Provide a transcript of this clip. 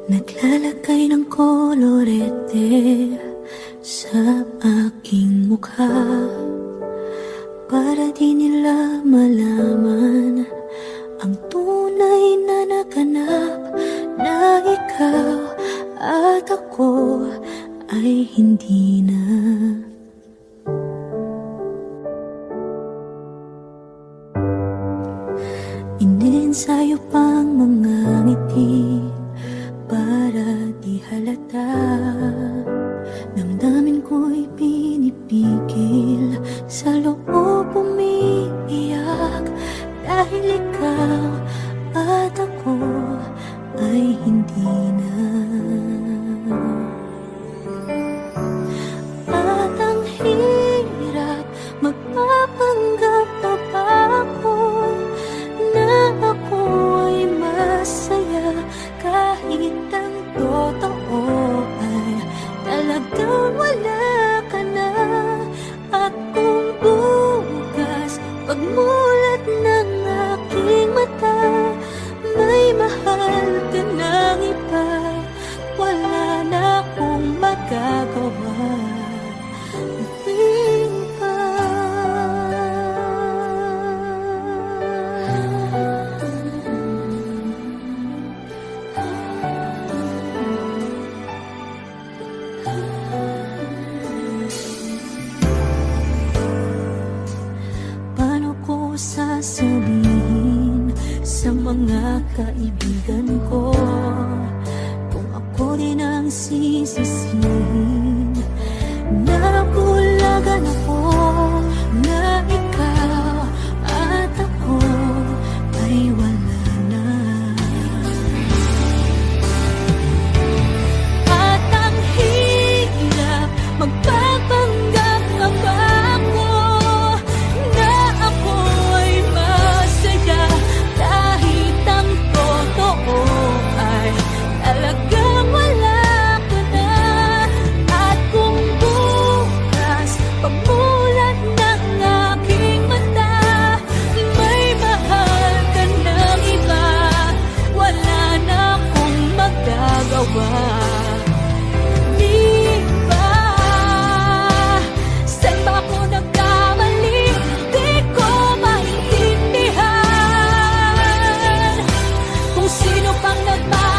Naglalagay ng kolorete sa aking mukha para di nila malaman ang tunay na naganap, na ikaw at ako ay hindi na. Ininsayo pang mga ngiti para di halata. Damdamin ko'y pinipigil, sa loob umiiyak, dahil ikaw at ako ay hindi na. At ang hirap magpapanggap na ba ako na ako ay masaya, kahit ang totoo ay talagang wala ka na. At kung bukas pagmulat ng aking mata, may mahal ka ng iba, wala na akong magagawa. Tuwing pa paano ko sasabihin sa mga kaibigan ko kung ako din ang sisisihin? Nabulagan ako na ikaw at ako ay wala na. At ang hirap magpapanggap na ba ako na ako ay masaya, kahit ang totoo ay talagang wala ka na. At kung bukas pagmulat ng aking mata, may mahal ka ng iba, wala na akong magagawa. Di ba? Saan ba ako nagkamali? Di ko maintindihan kung sino pang nagmamahal